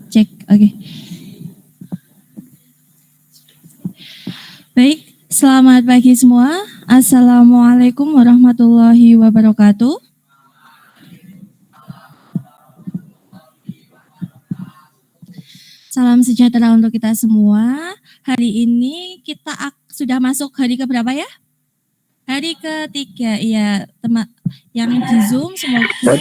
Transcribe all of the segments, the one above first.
Cek, oke. Baik, selamat pagi semua. Assalamualaikum warahmatullahi wabarakatuh. Salam sejahtera untuk kita semua. Hari ini kita sudah masuk hari keberapa ya? Hari ketiga, ya teman yang di Zoom semoga.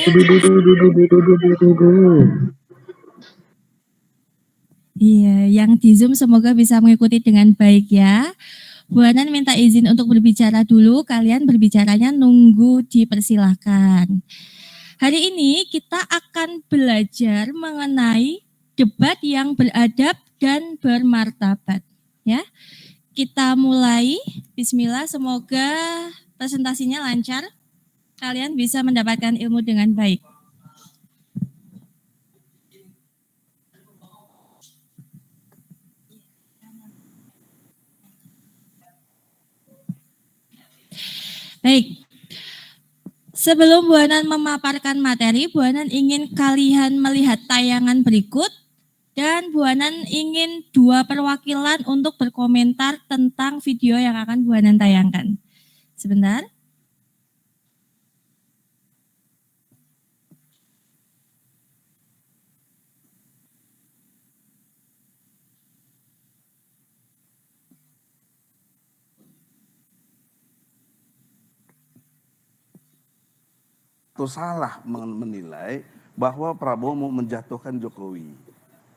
Iya, yang di Zoom semoga bisa mengikuti dengan baik ya. Bu Anan minta izin untuk berbicara dulu, kalian berbicaranya nunggu dipersilahkan. Hari ini kita akan belajar mengenai debat yang beradab dan bermartabat. Ya, kita mulai. Bismillah, semoga presentasinya lancar. Kalian bisa mendapatkan ilmu dengan baik. Baik, sebelum Bu Anan memaparkan materi, Bu Anan ingin kalian melihat tayangan berikut dan Bu Anan ingin 2 perwakilan untuk berkomentar tentang video yang akan Bu Anan tayangkan. Sebentar. Itu salah menilai bahwa Prabowo mau menjatuhkan Jokowi.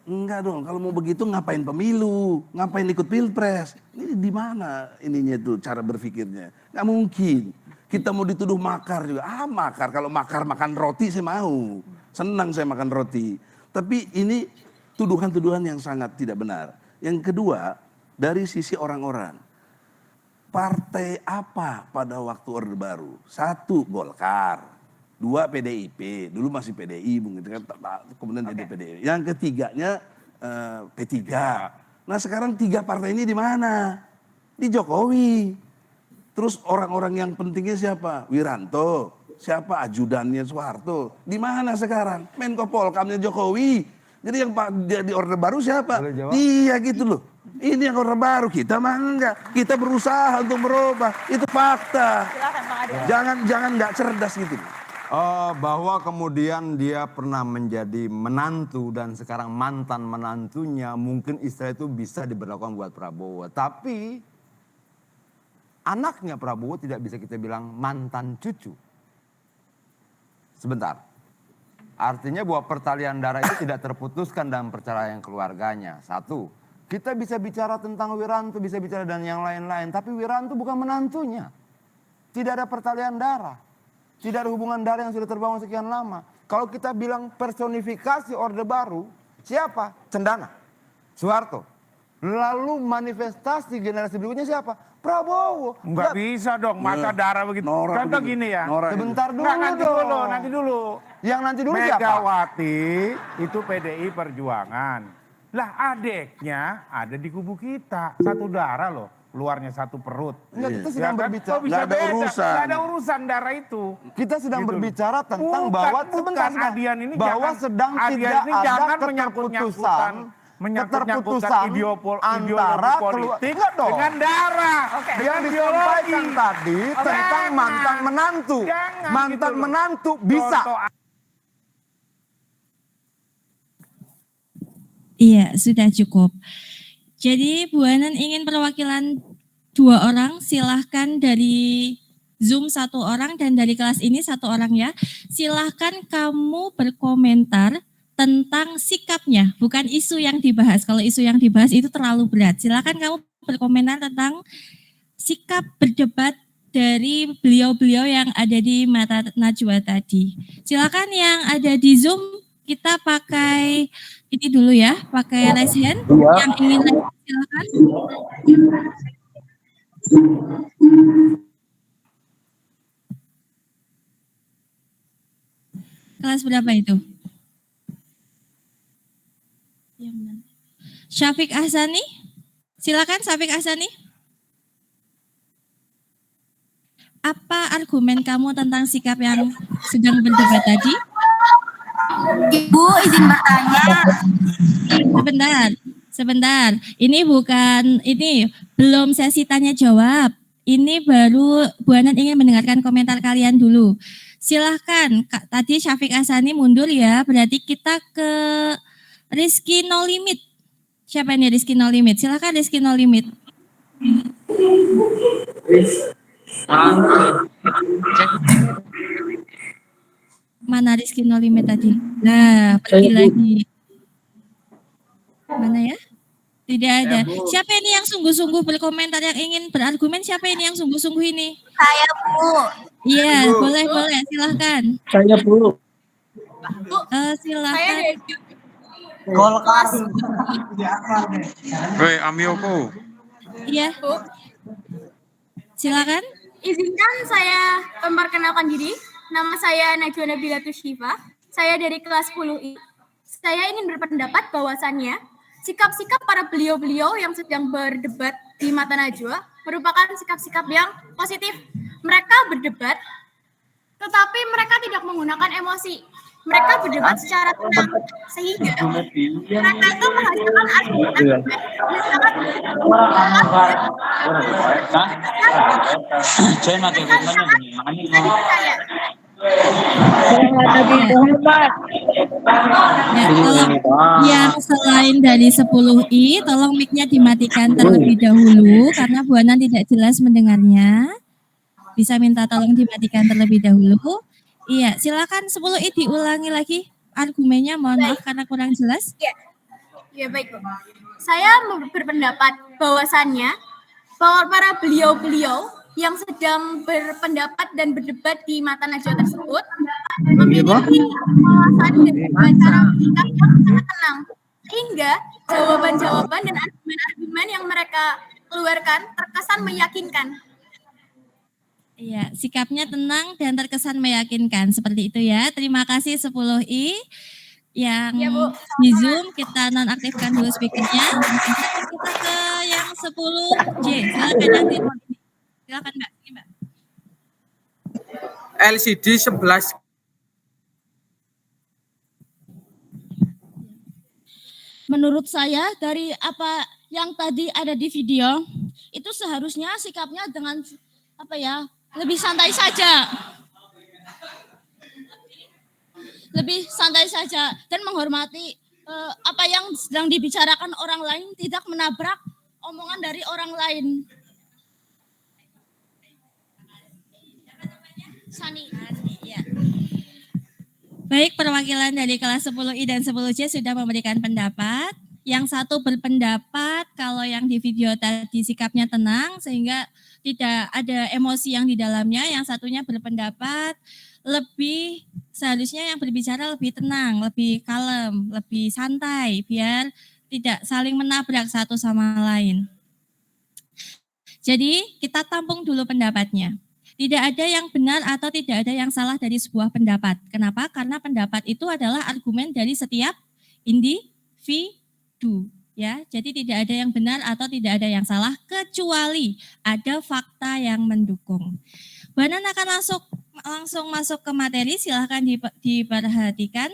Enggak dong, kalau mau begitu ngapain pemilu, ngapain ikut pilpres? Ini di mana ininya itu cara berpikirnya? Nggak mungkin. Kita mau dituduh makar juga. Makar, kalau makar makan roti saya mau. Senang saya makan roti. Tapi ini tuduhan-tuduhan yang sangat tidak benar. Yang kedua, dari sisi orang-orang. Partai apa pada waktu Orde Baru? 1, Golkar. 2, PDIP, dulu masih PDI, mungkin kan kemudian jadi PDI. Yang ketiganya P3. Nah sekarang 3 partai ini di mana? Di Jokowi. Terus orang-orang yang pentingnya siapa? Wiranto, siapa ajudannya Soeharto? Di mana sekarang? Menko Polkamnya Jokowi. Jadi yang di Orde Baru siapa? Dia gitu loh. Ini yang Orde Baru, kita mah enggak. Kita berusaha untuk merubah. Itu fakta. Jangan nggak cerdas gitu. Bahwa kemudian dia pernah menjadi menantu dan sekarang mantan menantunya, mungkin istilah itu bisa diberlakukan buat Prabowo. Tapi anaknya Prabowo tidak bisa kita bilang mantan cucu. Sebentar. Artinya bahwa pertalian darah itu tidak terputuskan dalam perceraian keluarganya. 1. Kita bisa bicara tentang Wiranto, bisa bicara dan yang lain-lain. Tapi Wiranto bukan menantunya. Tidak ada pertalian darah. Tidak ada hubungan darah yang sudah terbangun sekian lama. Kalau kita bilang personifikasi Orde Baru, siapa? Cendana, Soeharto. Lalu manifestasi generasi berikutnya siapa? Prabowo. Enggak bisa dong, masa darah begitu. Contoh gini ya. Sebentar dulu nanti dulu. Yang nanti dulu siapa? Megawati itu PDI Perjuangan. Lah adeknya ada di kubu kita. Satu darah loh. Luarnya satu perut. Enggak, kita sedang berbicara. Nggak ada urusan. Nggak ada urusan darah itu. Kita sedang gitu berbicara tentang bukan, bahwa bukan Adian ini bahwa jangan, sedang Adian tidak ini ada jangan keterputusan menyangkut-nyangkutkan ideologi politik dengan darah. Yang disampaikan tadi tentang mantan menantu. Mantan gitu menantu bisa. Iya, sudah cukup. Jadi Bu Anan ingin perwakilan 2 orang, silahkan dari Zoom 1 orang dan dari kelas ini 1 orang ya. Silahkan kamu berkomentar tentang sikapnya, bukan isu yang dibahas. Kalau isu yang dibahas itu terlalu berat. Silahkan kamu berkomentar tentang sikap berdebat dari beliau-beliau yang ada di Mata Najwa tadi. Silahkan yang ada di Zoom, kita pakai ini dulu ya, pakai raise hand. Yang ingin silakan. Kelas berapa itu? Syafiq Ahsani, silakan Syafiq Ahsani. Apa argumen kamu tentang sikap yang sedang berdebat tadi? Ibu izin bertanya. Sebentar. Ini belum sesi tanya jawab. Ini baru Bu Anan ingin mendengarkan komentar kalian dulu. Silahkan, tadi Syafiq Asani mundur ya, berarti kita ke Rizky No Limit. Siapa ini Rizky No Limit? Silahkan Rizky No Limit. Mana Rizky No Limit tadi? Nah, pergi lagi. Mana ya? Tidak ada. Siapa ini yang sungguh-sungguh berkomentar, yang ingin berargumen? Siapa ini yang sungguh-sungguh ini? Saya, Bu. Iya, boleh, silahkan. Saya Bu. Silahkan. Saya dari Golkar. Hei, Amioko. Iya, Bu. silakan. Izinkan saya memperkenalkan diri. Nama saya Najwa Nabila Syifa. Saya dari kelas 10I. Saya ingin berpendapat bahwasannya sikap-sikap para beliau-beliau yang sedang berdebat di mata Najwa merupakan sikap-sikap yang positif. Mereka berdebat, tetapi mereka tidak menggunakan emosi. Mereka berdebat secara tenang, sehingga mereka itu menghasilkan argumen. Ya, tolong yang selain dari 10I, tolong mic-nya dimatikan terlebih dahulu karena Bu Anan tidak jelas mendengarnya. Bisa minta tolong dimatikan terlebih dahulu. Iya, silakan 10I diulangi lagi argumennya, mohon maaf karena kurang jelas. Ya baik, Bu. Saya berpendapat bahwasannya bahwa para beliau-beliau yang sedang berpendapat dan berdebat di mata Najwa tersebut memiliki wawasan dan cara bersikap yang sangat tenang, sehingga jawaban-jawaban dan argumen-argumen yang mereka keluarkan terkesan meyakinkan. Iya, sikapnya tenang dan terkesan meyakinkan, seperti itu ya. Terima kasih 10I. Yang Ya, Bu. di Zoom kita nonaktifkan dulu speakernya. Kita ke yang 10J. Silakan Mbak. Ini Mbak. LCD 11. Menurut saya dari apa yang tadi ada di video itu seharusnya sikapnya dengan lebih santai saja. Lebih santai saja dan menghormati apa yang sedang dibicarakan orang lain, tidak menabrak omongan dari orang lain. Sani. Ya. Baik, perwakilan dari kelas 10I dan 10C sudah memberikan pendapat. Yang satu berpendapat kalau yang di video tadi sikapnya tenang sehingga tidak ada emosi yang di dalamnya. Yang satunya berpendapat seharusnya yang berbicara lebih tenang, lebih kalem, lebih santai biar tidak saling menabrak satu sama lain. Jadi kita tampung dulu pendapatnya. Tidak ada yang benar atau tidak ada yang salah dari sebuah pendapat. Kenapa? Karena pendapat itu adalah argumen dari setiap individu. Ya, jadi tidak ada yang benar atau tidak ada yang salah kecuali ada fakta yang mendukung. Bu Anan akan langsung masuk ke materi, silahkan diperhatikan.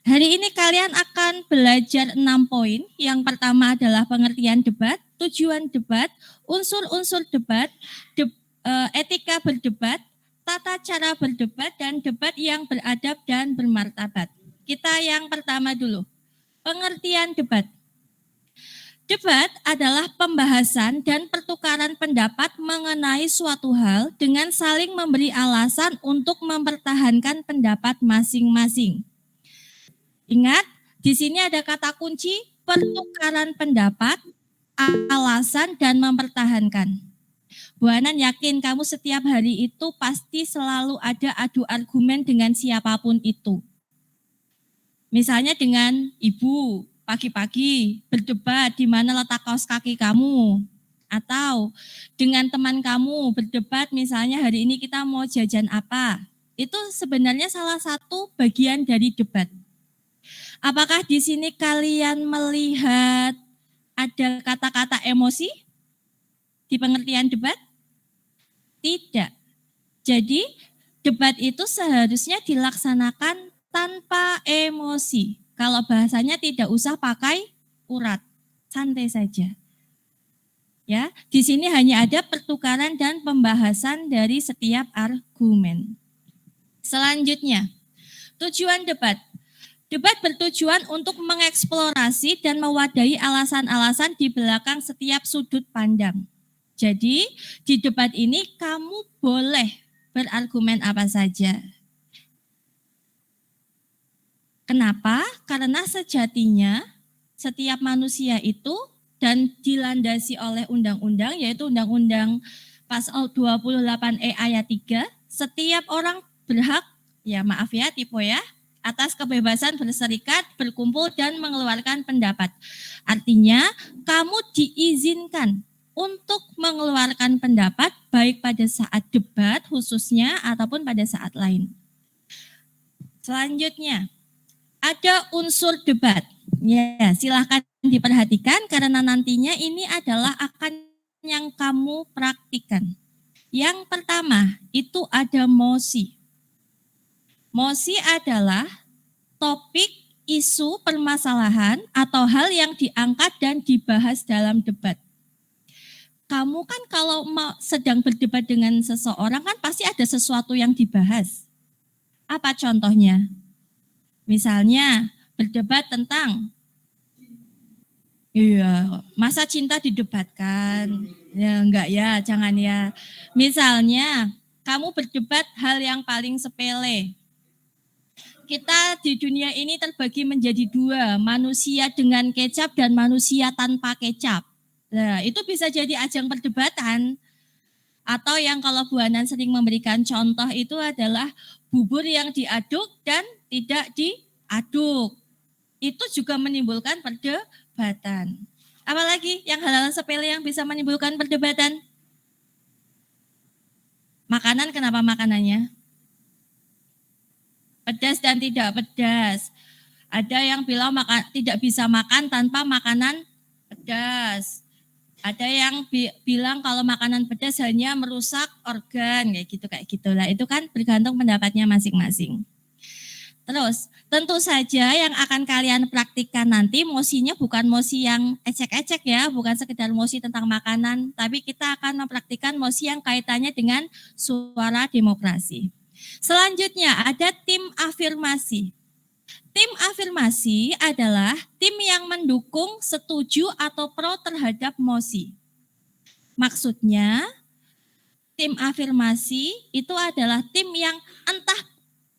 Hari ini kalian akan belajar 6 poin. Yang pertama adalah pengertian debat, tujuan debat, unsur-unsur debat, etika berdebat, tata cara berdebat, dan debat yang beradab dan bermartabat. Kita yang pertama dulu, pengertian debat. Debat adalah pembahasan dan pertukaran pendapat mengenai suatu hal dengan saling memberi alasan untuk mempertahankan pendapat masing-masing. Ingat, di sini ada kata kunci pertukaran pendapat, alasan, dan mempertahankan. Bu Anan yakin kamu setiap hari itu pasti selalu ada adu argumen dengan siapapun itu. Misalnya dengan ibu, pagi-pagi berdebat di mana letak kaos kaki kamu. Atau dengan teman kamu berdebat misalnya hari ini kita mau jajan apa. Itu sebenarnya salah satu bagian dari debat. Apakah di sini kalian melihat ada kata-kata emosi di pengertian debat? Tidak. Jadi debat itu seharusnya dilaksanakan tanpa emosi. Kalau bahasanya tidak usah pakai urat, santai saja. Ya, di sini hanya ada pertukaran dan pembahasan dari setiap argumen. Selanjutnya, tujuan debat. Debat bertujuan untuk mengeksplorasi dan mewadahi alasan-alasan di belakang setiap sudut pandang. Jadi, di debat ini kamu boleh berargumen apa saja. Kenapa? Karena sejatinya setiap manusia itu dan dilandasi oleh undang-undang, yaitu Undang-Undang Pasal 28E ayat 3, setiap orang berhak, ya maaf ya, tipe ya, atas kebebasan berserikat, berkumpul, dan mengeluarkan pendapat. Artinya, kamu diizinkan untuk mengeluarkan pendapat baik pada saat debat khususnya ataupun pada saat lain. Selanjutnya, ada unsur debat. Ya, silahkan diperhatikan karena nantinya ini adalah akan yang kamu praktikkan. Yang pertama, itu ada mosi. Mosi adalah topik, isu, permasalahan, atau hal yang diangkat dan dibahas dalam debat. Kamu kan kalau sedang berdebat dengan seseorang kan pasti ada sesuatu yang dibahas. Apa contohnya? Misalnya berdebat tentang masa cinta didebatkan. Ya enggak ya, jangan ya. Misalnya kamu berdebat hal yang paling sepele. Kita di dunia ini terbagi menjadi dua, manusia dengan kecap dan manusia tanpa kecap. Nah, itu bisa jadi ajang perdebatan. Atau yang kalau Bu Anan sering memberikan contoh itu adalah bubur yang diaduk dan tidak diaduk. Itu juga menimbulkan perdebatan. Apalagi yang hal-hal sepele yang bisa menimbulkan perdebatan? Makanan, kenapa makanannya? Pedas dan tidak pedas. Ada yang bilang tidak bisa makan tanpa makanan pedas. Ada yang bilang kalau makanan pedas hanya merusak organ, kayak gitulah. Itu kan bergantung pendapatnya masing-masing. Terus, tentu saja yang akan kalian praktikkan nanti mosinya bukan mosi yang ecek-ecek ya, bukan sekedar mosi tentang makanan, tapi kita akan mempraktikkan mosi yang kaitannya dengan suara demokrasi. Selanjutnya ada tim afirmasi. Tim afirmasi adalah tim yang mendukung, setuju, atau pro terhadap mosi. Maksudnya, tim afirmasi itu adalah tim yang entah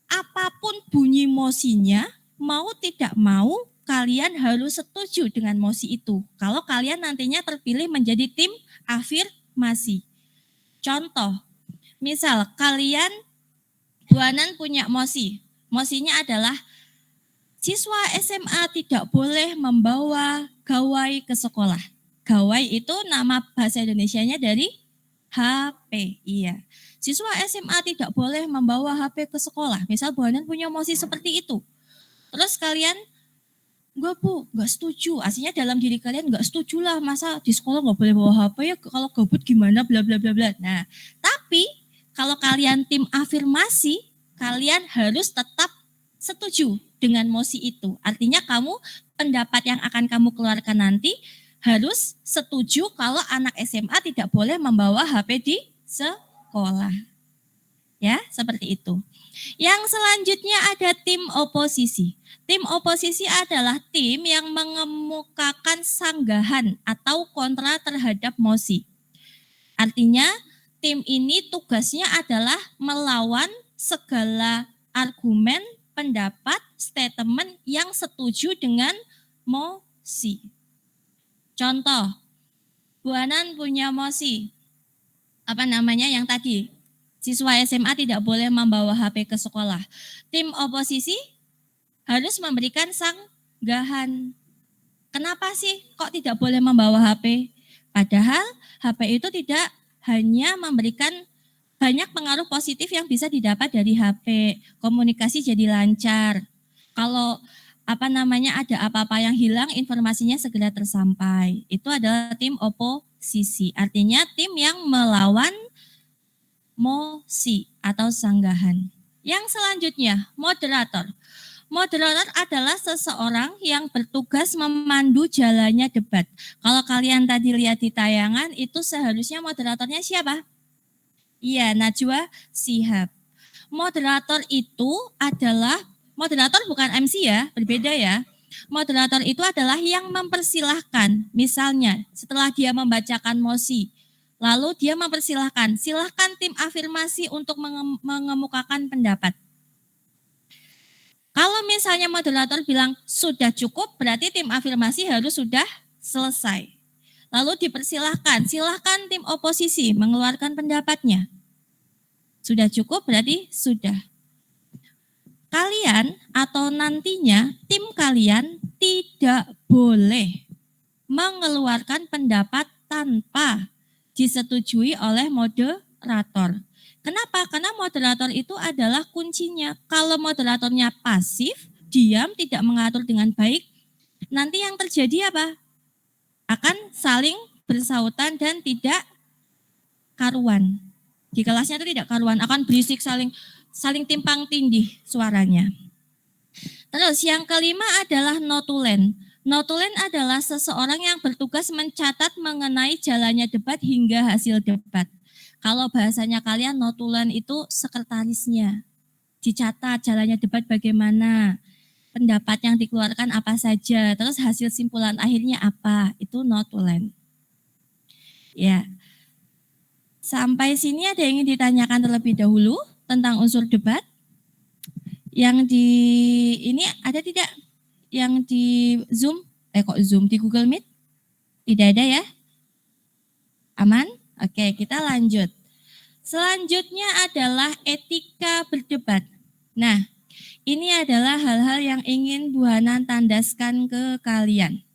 apapun bunyi mosinya, mau tidak mau, kalian harus setuju dengan mosi itu. Kalau kalian nantinya terpilih menjadi tim afirmasi. Contoh, misal kalian, Bu Anan punya mosi. Mosinya adalah siswa SMA tidak boleh membawa gawai ke sekolah. Gawai itu nama bahasa Indonesianya dari HP. Iya. Siswa SMA tidak boleh membawa HP ke sekolah. Misal Bu Anan punya mosi seperti itu. Terus kalian, enggak Bu, enggak setuju. Aslinya dalam diri kalian enggak setuju lah. Masa di sekolah enggak boleh bawa HP ya, kalau gabut gimana, bla bla bla bla. Nah, tapi kalau kalian tim afirmasi, kalian harus tetap setuju dengan mosi itu. Artinya kamu, pendapat yang akan kamu keluarkan nanti harus setuju kalau anak SMA tidak boleh membawa HP di sekolah. Ya, seperti itu. Yang selanjutnya ada tim oposisi. Tim oposisi adalah tim yang mengemukakan sanggahan atau kontra terhadap mosi. Artinya, tim ini tugasnya adalah melawan segala argumen, pendapat, statement yang setuju dengan mosi. Contoh, Bu Anan punya mosi, yang tadi, siswa SMA tidak boleh membawa HP ke sekolah. Tim oposisi harus memberikan sanggahan. Kenapa sih kok tidak boleh membawa HP? Padahal HP itu tidak hanya memberikan banyak pengaruh positif yang bisa didapat dari HP. Komunikasi jadi lancar. Kalau ada apa-apa yang hilang, informasinya segera tersampai. Itu adalah tim oposisi. Artinya tim yang melawan mosi atau sanggahan. Yang selanjutnya, moderator. Moderator adalah seseorang yang bertugas memandu jalannya debat. Kalau kalian tadi lihat di tayangan, itu seharusnya moderatornya siapa? Iya, Najwa Shihab. Moderator itu adalah, moderator bukan MC ya, berbeda ya. Moderator itu adalah yang mempersilahkan. Misalnya, setelah dia membacakan mosi, lalu dia mempersilahkan, silahkan tim afirmasi untuk mengemukakan pendapat. Kalau misalnya moderator bilang sudah cukup, berarti tim afirmasi harus sudah selesai. Lalu dipersilahkan, silahkan tim oposisi mengeluarkan pendapatnya. Sudah cukup berarti sudah. Kalian atau nantinya tim kalian tidak boleh mengeluarkan pendapat tanpa disetujui oleh moderator. Kenapa? Karena moderator itu adalah kuncinya. Kalau moderatornya pasif, diam, tidak mengatur dengan baik, nanti yang terjadi apa? Akan saling bersautan dan tidak karuan. Di kelasnya itu tidak karuan, akan berisik, saling timpang tindih suaranya. Terus yang kelima adalah notulen. Notulen adalah seseorang yang bertugas mencatat mengenai jalannya debat hingga hasil debat. Kalau bahasanya kalian, notulen itu sekretarisnya. Dicatat jalannya debat bagaimana, pendapat yang dikeluarkan apa saja, terus hasil simpulan akhirnya apa, itu notulen. Ya. Sampai sini ada yang ingin ditanyakan terlebih dahulu tentang unsur debat? Yang di ini ada tidak? Yang di Zoom? Di Google Meet? Tidak ada ya? Aman? Oke, kita lanjut. Selanjutnya adalah etika berdebat. Nah, ini adalah hal-hal yang ingin Bu Hanan tandaskan ke kalian.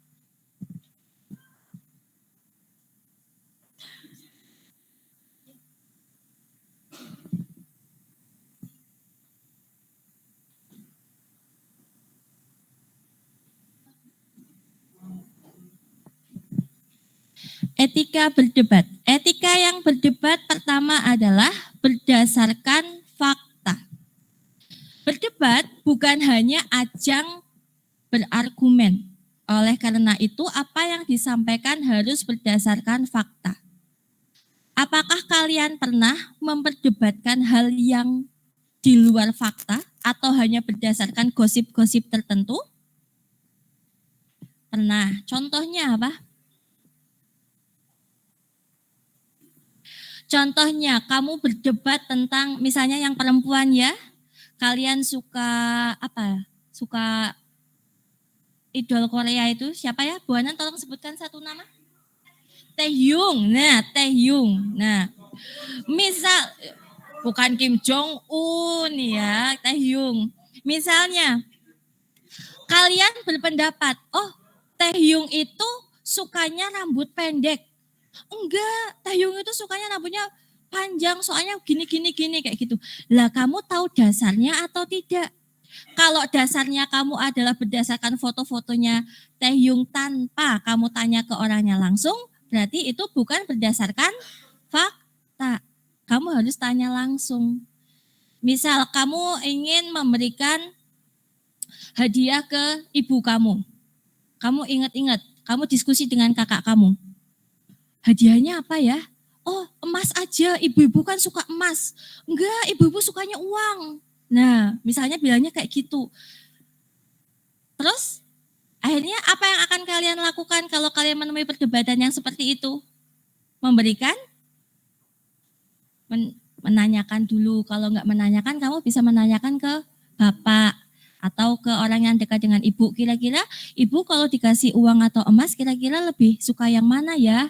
Etika berdebat. Etika yang berdebat pertama adalah berdasarkan fakta. Berdebat bukan hanya ajang berargumen. Oleh karena itu, apa yang disampaikan harus berdasarkan fakta. Apakah kalian pernah memperdebatkan hal yang di luar fakta atau hanya berdasarkan gosip-gosip tertentu? Pernah. Contohnya apa? Contohnya, kamu berdebat tentang misalnya yang perempuan ya, kalian suka apa? Suka idol Korea itu siapa ya? Bu Hanan tolong sebutkan satu nama. Taehyung. Nah, Taehyung. Nah, misal bukan Kim Jong Un ya, Taehyung. Misalnya kalian berpendapat, oh Taehyung itu sukanya rambut pendek. Enggak, Taehyung itu sukanya rambutnya panjang, soalnya gini kayak gitu. Lah kamu tahu dasarnya atau tidak? Kalau dasarnya kamu adalah berdasarkan foto-fotonya Taehyung tanpa kamu tanya ke orangnya langsung, berarti itu bukan berdasarkan fakta. Kamu harus tanya langsung. Misal kamu ingin memberikan hadiah ke ibu kamu. Kamu ingat-ingat, kamu diskusi dengan kakak kamu. Hadiahnya apa ya? Oh, emas aja. Ibu-ibu kan suka emas. Enggak, ibu-ibu sukanya uang. Nah, misalnya bilangnya kayak gitu. Terus, akhirnya apa yang akan kalian lakukan kalau kalian menemui perdebatan yang seperti itu? Memberikan? Menanyakan dulu. Kalau enggak menanyakan, kamu bisa menanyakan ke bapak atau ke orang yang dekat dengan ibu. Kira-kira ibu kalau dikasih uang atau emas, kira-kira lebih suka yang mana ya?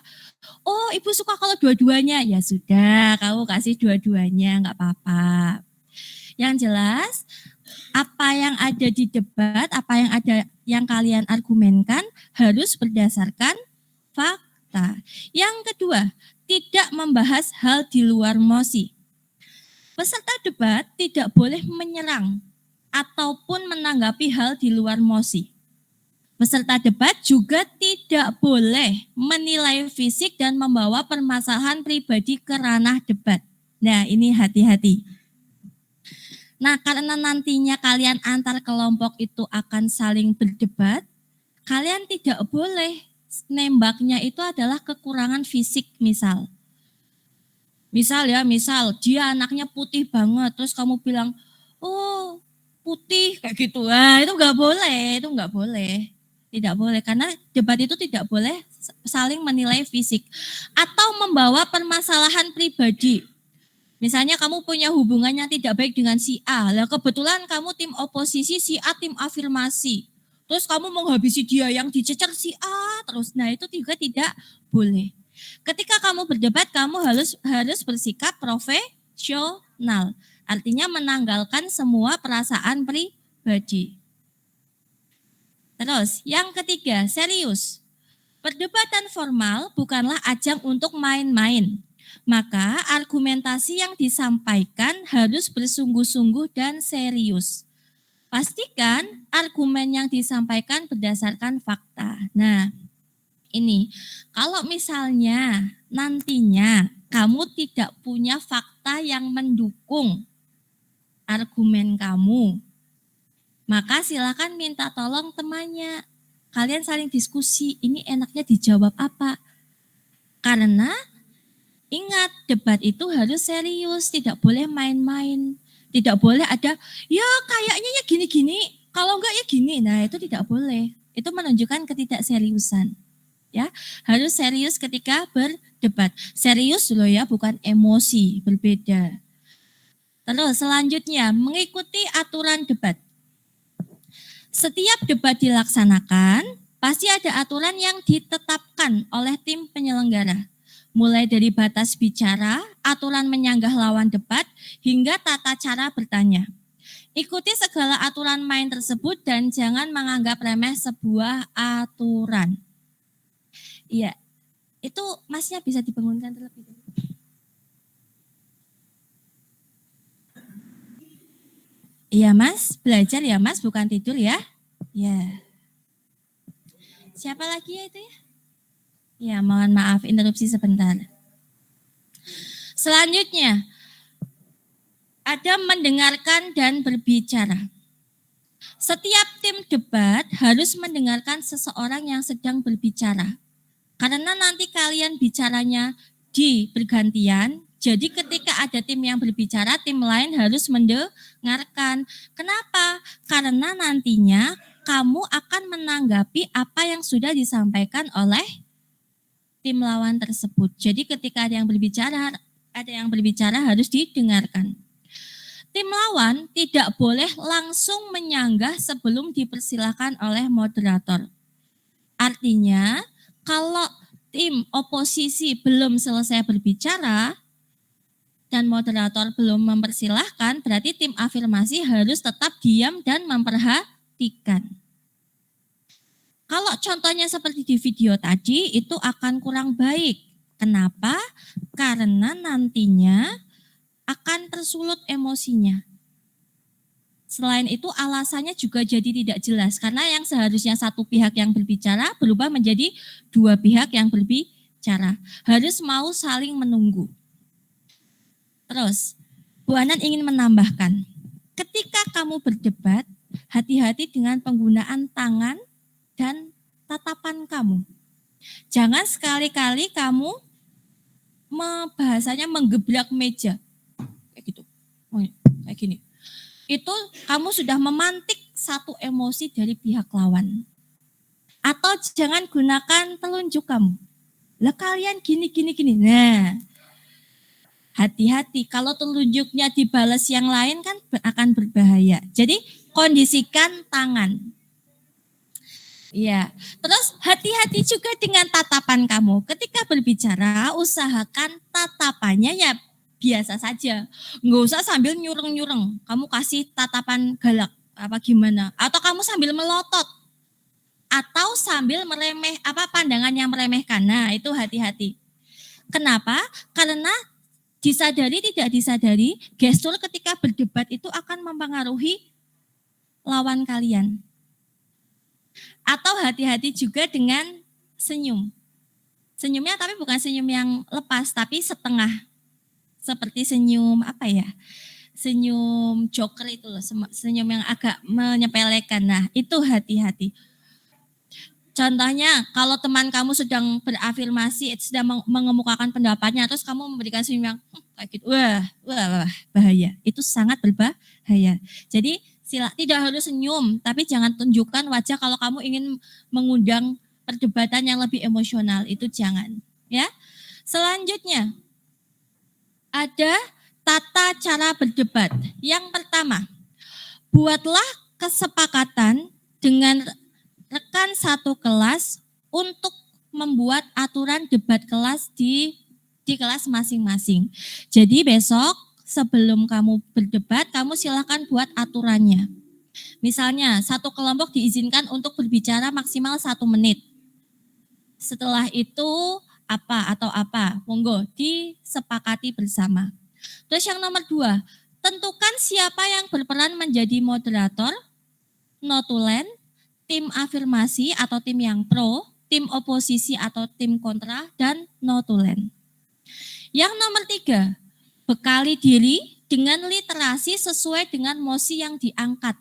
Oh, ibu suka kalau dua-duanya. Ya sudah, kamu kasih dua-duanya, enggak apa-apa. Yang jelas, apa yang ada di debat, apa yang ada yang kalian argumenkan harus berdasarkan fakta. Yang kedua, tidak membahas hal di luar mosi. Peserta debat tidak boleh menyerang ataupun menanggapi hal di luar mosi. Peserta debat juga tidak boleh menilai fisik dan membawa permasalahan pribadi ke ranah debat. Nah, ini hati-hati. Nah, karena nantinya kalian antar kelompok itu akan saling berdebat, kalian tidak boleh nembaknya itu adalah kekurangan fisik misal. Misal dia anaknya putih banget, terus kamu bilang, oh putih kayak gitu. Nah, itu nggak boleh. Tidak boleh, karena debat itu tidak boleh saling menilai fisik. Atau membawa permasalahan pribadi. Misalnya kamu punya hubungan yang tidak baik dengan si A, lah kebetulan kamu tim oposisi, si A tim afirmasi. Terus kamu menghabisi dia yang dicecer si A terus. Nah, itu juga tidak boleh. Ketika kamu berdebat, kamu harus bersikap profesional. Artinya menanggalkan semua perasaan pribadi. Terus, yang ketiga, serius. Perdebatan formal bukanlah ajang untuk main-main. Maka argumentasi yang disampaikan harus bersungguh-sungguh dan serius. Pastikan argumen yang disampaikan berdasarkan fakta. Nah, ini kalau misalnya nantinya kamu tidak punya fakta yang mendukung argumen kamu, maka silakan minta tolong temannya. Kalian saling diskusi, ini enaknya dijawab apa? Karena ingat, debat itu harus serius, tidak boleh main-main. Tidak boleh ada, ya kayaknya ya gini-gini, kalau enggak ya gini. Nah, itu tidak boleh. Itu menunjukkan ketidakseriusan. Ya, harus serius ketika berdebat. Serius loh ya, bukan emosi, berbeda. Terus selanjutnya, mengikuti aturan debat. Setiap debat dilaksanakan, pasti ada aturan yang ditetapkan oleh tim penyelenggara. Mulai dari batas bicara, aturan menyanggah lawan debat, hingga tata cara bertanya. Ikuti segala aturan main tersebut dan jangan menganggap remeh sebuah aturan. Iya, itu masnya bisa dibangunkan terlebih dahulu. Iya mas, belajar ya mas, bukan tidur ya. Ya. Siapa lagi ya itu ya? Ya, mohon maaf interupsi sebentar. Selanjutnya, ada mendengarkan dan berbicara. Setiap tim debat harus mendengarkan seseorang yang sedang berbicara. Karena nanti kalian bicaranya bergantian, jadi ketika ada tim yang berbicara, tim lain harus mendengarkan. Kenapa? Karena nantinya kamu akan menanggapi apa yang sudah disampaikan oleh tim lawan tersebut. Jadi ketika ada yang berbicara harus didengarkan. Tim lawan tidak boleh langsung menyanggah sebelum dipersilahkan oleh moderator. Artinya, kalau tim oposisi belum selesai berbicara dan moderator belum mempersilahkan, berarti tim afirmasi harus tetap diam dan memperhatikan. Kalau contohnya seperti di video tadi, itu akan kurang baik. Kenapa? Karena nantinya akan tersulut emosinya. Selain itu alasannya juga jadi tidak jelas. Karena yang seharusnya satu pihak yang berbicara berubah menjadi dua pihak yang berbicara. Harus mau saling menunggu. Terus, Bu Anan ingin menambahkan, ketika kamu berdebat, hati-hati dengan penggunaan tangan dan tatapan kamu. Jangan sekali-kali kamu bahasanya menggebrak meja. Kayak gitu. Kayak gini. Itu kamu sudah memantik satu emosi dari pihak lawan. Atau jangan gunakan telunjuk kamu. Lah kalian gini. Nah, hati-hati. Kalau telunjuknya dibalas yang lain kan akan berbahaya. Jadi kondisikan tangan. Iya, terus hati-hati juga dengan tatapan kamu. Ketika berbicara, usahakan tatapannya ya biasa saja. Nggak usah sambil nyureng-nyureng. Kamu kasih tatapan galak, apa gimana. Atau kamu sambil melotot. Atau sambil pandangan yang meremehkan. Nah, itu hati-hati. Kenapa? Karena disadari tidak disadari, gestur ketika berdebat itu akan mempengaruhi lawan kalian. Atau hati-hati juga dengan senyum. Senyumnya tapi bukan senyum yang lepas, tapi setengah. Seperti senyum senyum joker itu loh, senyum yang agak menyepelekan. Nah, itu hati-hati. Contohnya, kalau teman kamu sedang berafirmasi, sedang mengemukakan pendapatnya, terus kamu memberikan senyum yang kayak gitu, wah, bahaya. Itu sangat berbahaya. Jadi tidak harus senyum, tapi jangan tunjukkan wajah kalau kamu ingin mengundang perdebatan yang lebih emosional. Itu jangan. Ya. Selanjutnya, ada tata cara berdebat. Yang pertama, buatlah kesepakatan dengan rekan satu kelas untuk membuat aturan debat kelas di kelas masing-masing. Jadi besok sebelum kamu berdebat, kamu silakan buat aturannya. Misalnya, satu kelompok diizinkan untuk berbicara maksimal 1 menit. Setelah itu apa, monggo disepakati bersama. Terus yang nomor 2, tentukan siapa yang berperan menjadi moderator, notulen, tim afirmasi atau tim yang pro, tim oposisi atau tim kontra, dan notulen. Yang nomor 3, bekali diri dengan literasi sesuai dengan mosi yang diangkat,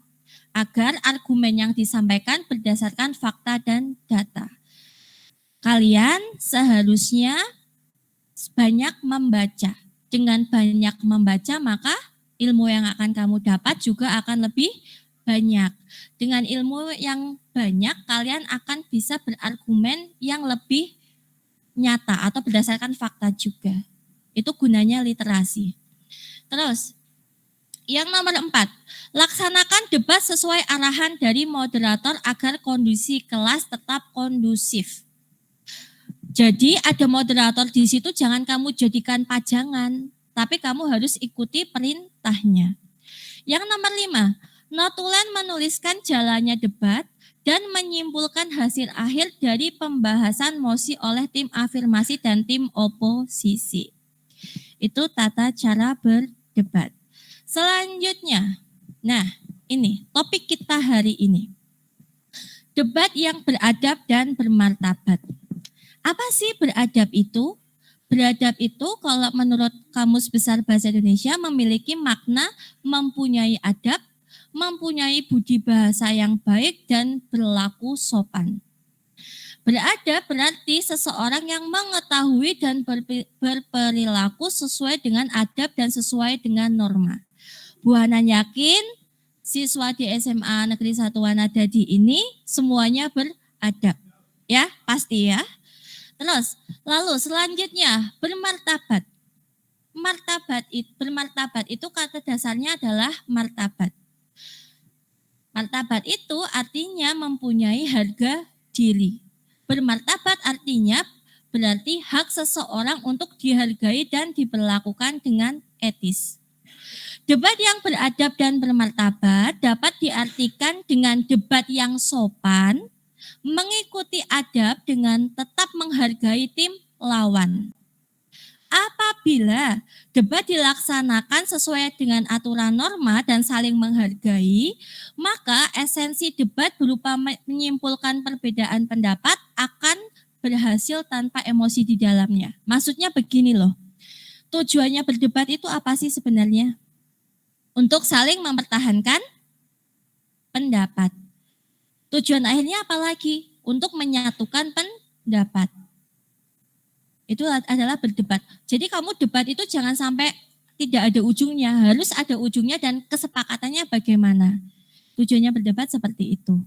agar argumen yang disampaikan berdasarkan fakta dan data. Kalian seharusnya banyak membaca. Dengan banyak membaca, maka ilmu yang akan kamu dapat juga akan lebih banyak. Dengan ilmu yang banyak, kalian akan bisa berargumen yang lebih nyata atau berdasarkan fakta juga. Itu gunanya literasi. Terus, yang nomor 4, laksanakan debat sesuai arahan dari moderator agar kondisi kelas tetap kondusif. Jadi ada moderator di situ, jangan kamu jadikan pajangan, tapi kamu harus ikuti perintahnya. Yang nomor 5, notulen menuliskan jalannya debat dan menyimpulkan hasil akhir dari pembahasan mosi oleh tim afirmasi dan tim oposisi. Itu tata cara berdebat. Selanjutnya, nah ini topik kita hari ini. Debat yang beradab dan bermartabat. Apa sih beradab itu? Beradab itu kalau menurut Kamus Besar Bahasa Indonesia memiliki makna mempunyai adab, mempunyai budi bahasa yang baik, dan berlaku sopan. Beradab berarti seseorang yang mengetahui dan berperilaku sesuai dengan adab dan sesuai dengan norma. Bu Hanan yakin siswa di SMA Negeri 1 Wanadadi ini semuanya beradab. Ya, pasti ya. Terus, lalu selanjutnya bermartabat. Bermartabat itu kata dasarnya adalah martabat. Martabat itu artinya mempunyai harga diri. Bermartabat artinya berarti hak seseorang untuk dihargai dan diperlakukan dengan etis. Debat yang beradab dan bermartabat dapat diartikan dengan debat yang sopan, mengikuti adab dengan tetap menghargai tim lawan. Apabila debat dilaksanakan sesuai dengan aturan norma dan saling menghargai, maka esensi debat berupa menyimpulkan perbedaan pendapat akan berhasil tanpa emosi di dalamnya. Maksudnya begini loh, tujuannya berdebat itu apa sih sebenarnya? Untuk saling mempertahankan pendapat. Tujuan akhirnya apa lagi? Untuk menyatukan pendapat. Itu adalah berdebat. Jadi kamu debat itu jangan sampai tidak ada ujungnya, harus ada ujungnya dan kesepakatannya bagaimana. Tujuannya berdebat seperti itu.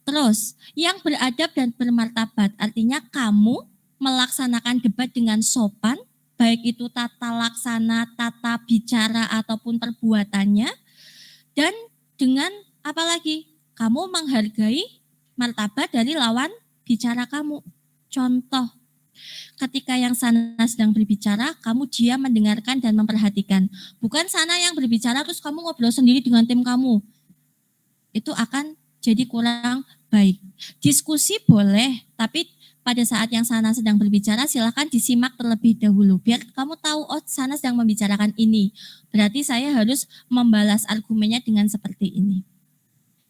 Terus, yang beradab dan bermartabat artinya kamu melaksanakan debat dengan sopan, baik itu tata laksana, tata bicara ataupun perbuatannya, dan dengan apa lagi? Kamu menghargai martabat dari lawan bicara kamu. Contoh, ketika yang sana sedang berbicara, kamu diam mendengarkan dan memperhatikan. Bukan sana yang berbicara terus kamu ngobrol sendiri dengan tim kamu. Itu akan jadi kurang baik. Diskusi boleh, tapi pada saat yang sana sedang berbicara silakan disimak terlebih dahulu. Biar kamu tahu, oh sana sedang membicarakan ini. Berarti saya harus membalas argumennya dengan seperti ini.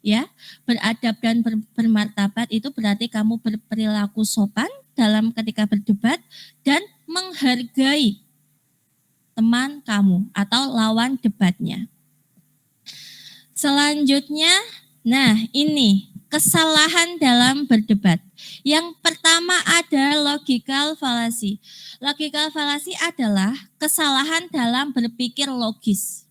Ya, beradab dan bermartabat itu berarti kamu berperilaku sopan dalam ketika berdebat dan menghargai teman kamu atau lawan debatnya. Selanjutnya, nah ini kesalahan dalam berdebat. Yang pertama ada logical fallacy. Logical fallacy adalah kesalahan dalam berpikir logis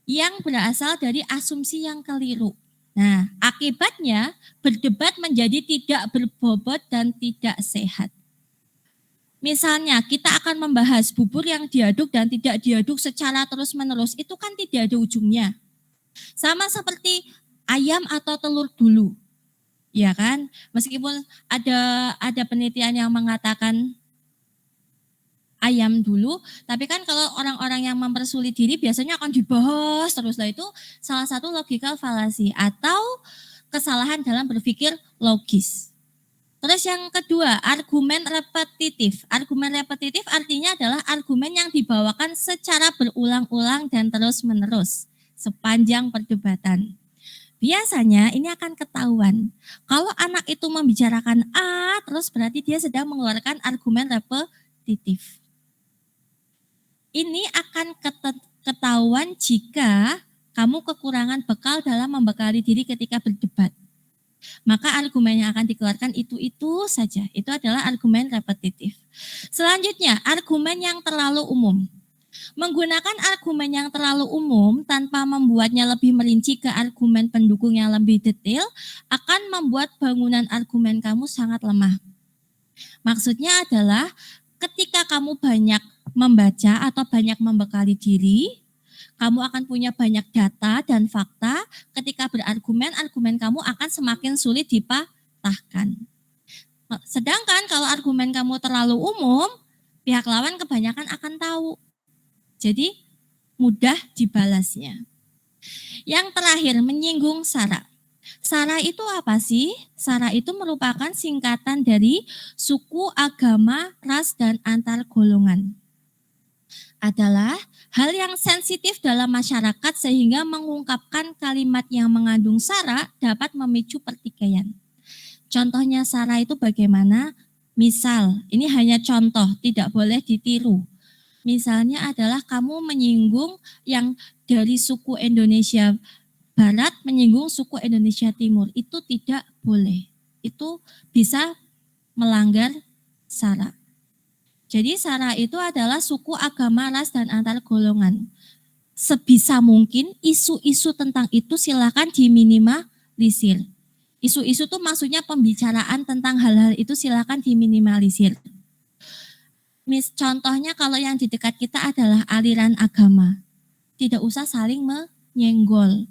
yang berasal dari asumsi yang keliru. Nah, akibatnya berdebat menjadi tidak berbobot dan tidak sehat. Misalnya kita akan membahas bubur yang diaduk dan tidak diaduk secara terus-menerus, itu kan tidak ada ujungnya. Sama seperti ayam atau telur dulu. Ya kan? Meskipun ada penelitian yang mengatakan ayam dulu, tapi kan kalau orang-orang yang mempersulit diri biasanya akan dibahas terus. Lah itu salah satu logical fallacy atau kesalahan dalam berpikir logis. Terus yang kedua, argumen repetitif. Argumen repetitif artinya adalah argumen yang dibawakan secara berulang-ulang dan terus-menerus sepanjang perdebatan. Biasanya ini akan ketahuan. Kalau anak itu membicarakan A, terus berarti dia sedang mengeluarkan argumen repetitif. Ini akan ketahuan jika kamu kekurangan bekal dalam membekali diri ketika berdebat. Maka argumen yang akan dikeluarkan itu saja. Itu adalah argumen repetitif. Selanjutnya, argumen yang terlalu umum. Menggunakan argumen yang terlalu umum tanpa membuatnya lebih merinci ke argumen pendukung yang lebih detail akan membuat bangunan argumen kamu sangat lemah. Maksudnya adalah ketika kamu banyak membaca atau banyak membekali diri, kamu akan punya banyak data dan fakta. Ketika berargumen, argumen kamu akan semakin sulit dipatahkan. Sedangkan kalau argumen kamu terlalu umum, pihak lawan kebanyakan akan tahu. Jadi mudah dibalasnya. Yang terakhir, menyinggung sara. Sara itu apa sih? Sara itu merupakan singkatan dari suku, agama, ras, dan antar golongan. Adalah hal yang sensitif dalam masyarakat sehingga mengungkapkan kalimat yang mengandung sara dapat memicu pertikaian. Contohnya sara itu bagaimana? Misal, ini hanya contoh, tidak boleh ditiru. Misalnya adalah kamu menyinggung yang dari suku Indonesia Barat menyinggung suku Indonesia Timur. Itu tidak boleh. Itu bisa melanggar sara. Jadi sara itu adalah suku, agama, ras, dan antar golongan. Sebisa mungkin isu-isu tentang itu silakan diminimalisir. Isu-isu itu maksudnya pembicaraan tentang hal-hal itu silakan diminimalisir. Contohnya kalau yang di dekat kita adalah aliran agama. Tidak usah saling menyenggol.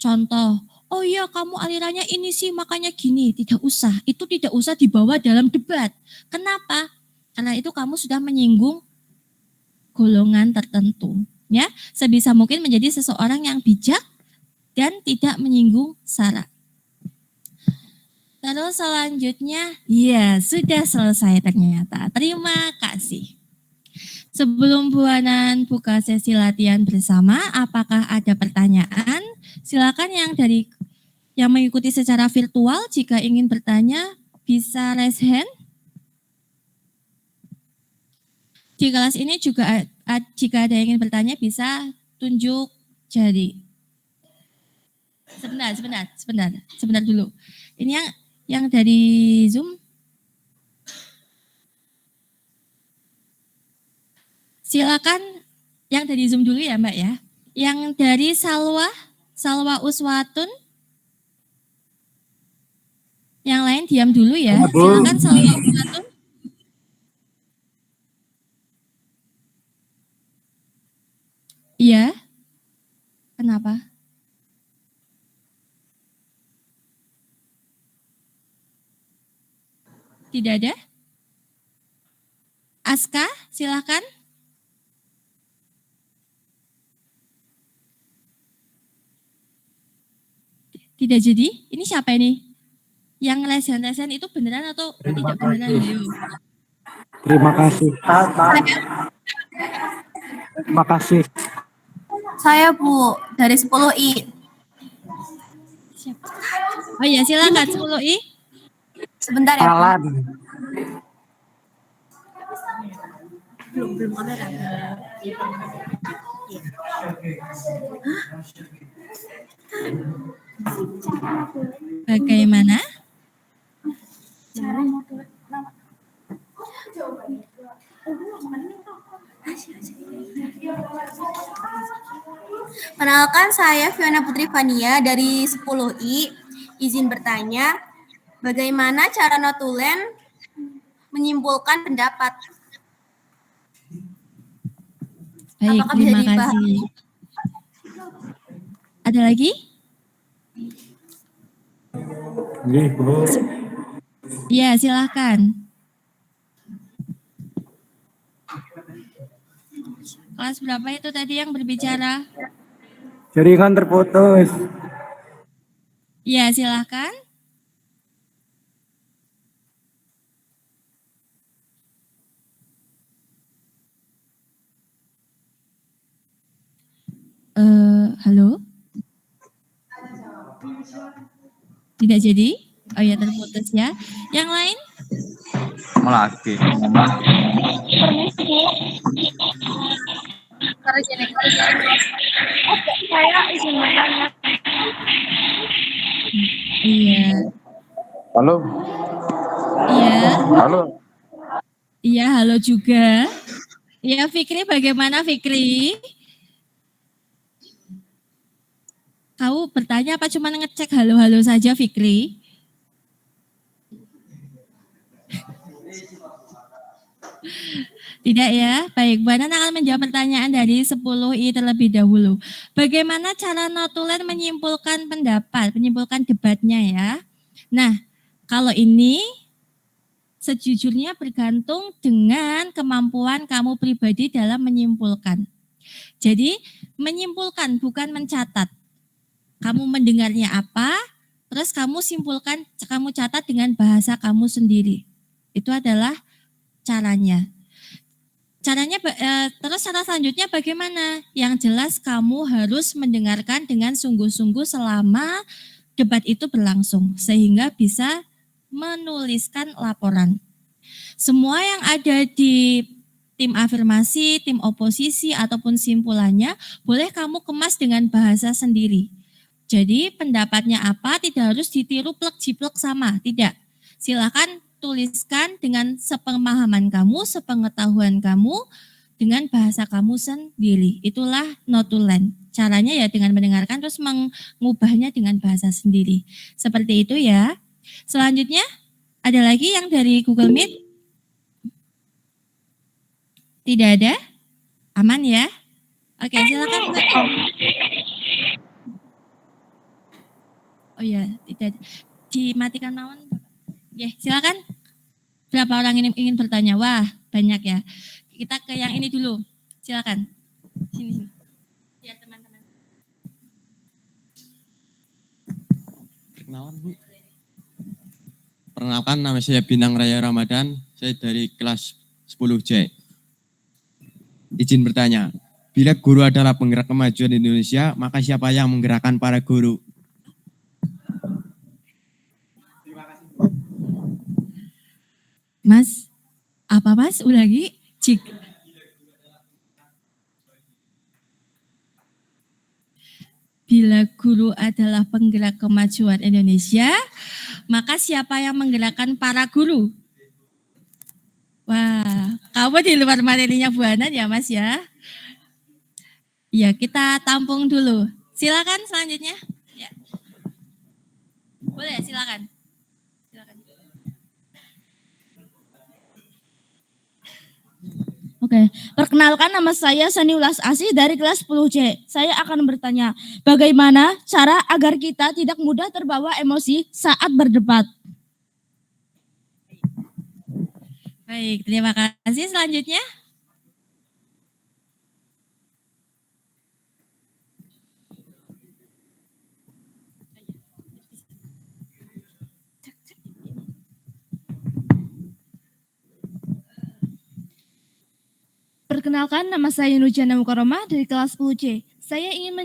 Contoh, oh iya kamu alirannya ini sih makanya gini. Tidak usah, itu tidak usah dibawa dalam debat. Kenapa? Karena itu kamu sudah menyinggung golongan tertentu. Ya, sebisa mungkin menjadi seseorang yang bijak dan tidak menyinggung sara. Terus selanjutnya, ya sudah selesai ternyata. Terima kasih. Sebelum Bu Anan buka sesi latihan bersama, apakah ada pertanyaan? Silakan yang mengikuti secara virtual, jika ingin bertanya bisa raise hand. Di kelas ini juga jika ada yang ingin bertanya bisa tunjuk jari. Sebentar dulu. Ini yang dari Zoom. Silakan yang dari Zoom dulu ya Mbak ya. Yang dari Salwa Uswatun. Yang lain diam dulu ya. Silakan Salwa Uswatun. Iya. Kenapa? Tidak ada? Aska, silakan. Tidak jadi? Ini siapa ini? Yang lesen-lesen itu beneran atau tidak beneran? Terima kasih. Terima kasih. Saya Bu, dari 10I. Siapa? Oh iya, silakan 10I. Sebentar ya, Bu. Alan. Belum kamera. Bagaimana? Cara Perkenalkan, saya Fiona Putri Fania dari 10I. Izin bertanya, bagaimana cara notulen menyimpulkan pendapat? Baik, Apakah bisa terima dipahami? kasih. Ada lagi? Nggih, Bu. Ya, silahkan. Kelas berapa itu tadi yang berbicara? Jaringan terputus. Ya, silahkan. Halo? Tidak jadi? Oh ya, terputus ya. Yang lain? Melati. Saya izin bertanya. Iya. Halo. Iya. Halo. Iya, halo juga. Ya, Fikri, bagaimana Fikri? Kau bertanya apa cuma ngecek halo-halo saja, Fikri? Tidak ya? Baik, Bu Anan akan menjawab pertanyaan dari 10I terlebih dahulu. Bagaimana cara notulen menyimpulkan pendapat, menyimpulkan debatnya ya? Nah, kalau ini sejujurnya bergantung dengan kemampuan kamu pribadi dalam menyimpulkan. Jadi, menyimpulkan bukan mencatat. Kamu mendengarnya apa, terus kamu simpulkan, kamu catat dengan bahasa kamu sendiri. Itu adalah caranya. Terus cara selanjutnya bagaimana? Yang jelas kamu harus mendengarkan dengan sungguh-sungguh selama debat itu berlangsung, sehingga bisa menuliskan laporan. Semua yang ada di tim afirmasi, tim oposisi, ataupun simpulannya, boleh kamu kemas dengan bahasa sendiri. Jadi pendapatnya apa tidak harus ditiru plek-jiplek sama, tidak. Silakan tuliskan dengan sepemahaman kamu, sepengetahuan kamu, dengan bahasa kamu sendiri. Itulah notulen. Caranya ya dengan mendengarkan terus mengubahnya dengan bahasa sendiri. Seperti itu ya. Selanjutnya ada lagi yang dari Google Meet? Tidak ada? Aman ya? Oke, silakan. Oh ya, tidak. Dimatikan mawon. Ya, silakan. Berapa orang ini ingin bertanya? Wah, banyak ya. Kita ke yang ini dulu. Silakan. Sini. Ya, teman-teman. Perkenalan, Bu. Perkenalkan, nama saya Binang Raya Ramadan. Saya dari kelas 10C. Izin bertanya, bila guru adalah penggerak kemajuan Indonesia, maka siapa yang menggerakkan para guru? Mas, apa Mas? Ulangi. Bila guru adalah penggerak kemajuan Indonesia, maka siapa yang menggerakkan para guru? Wah, kamu di luar materinya Bu Anan ya Mas ya? Ya, kita tampung dulu. Silakan selanjutnya. Ya. Boleh, silakan. Oke, perkenalkan nama saya Saniulas Asih dari kelas 10C. Saya akan bertanya, bagaimana cara agar kita tidak mudah terbawa emosi saat berdebat? Baik, terima kasih. Selanjutnya. Perkenalkan, nama saya Nurjana Mukaroma dari kelas 10C. Saya ingin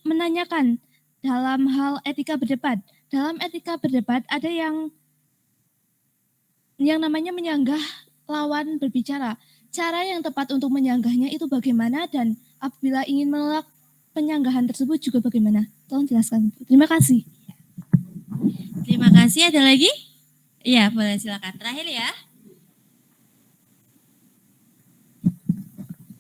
menanyakan dalam hal etika berdebat. Dalam etika berdebat ada yang namanya menyanggah lawan berbicara. cara yang tepat untuk menyanggahnya itu bagaimana dan apabila ingin menolak penyanggahan tersebut juga bagaimana? Tolong jelaskan. Terima kasih. Terima kasih. Ada lagi? Iya, boleh silakan. Terakhir ya.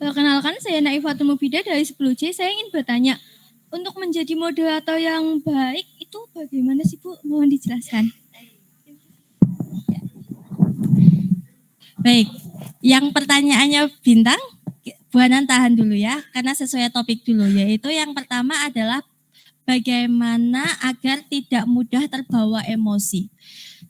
Perkenalkan, saya Naifatul Mufidah dari 10C. Saya ingin bertanya, untuk menjadi moderator yang baik itu bagaimana sih Bu? Mohon dijelaskan. Baik, yang pertanyaannya Bintang, Bu Hanan tahan dulu ya, karena sesuai topik dulu, yaitu yang pertama adalah bagaimana agar tidak mudah terbawa emosi.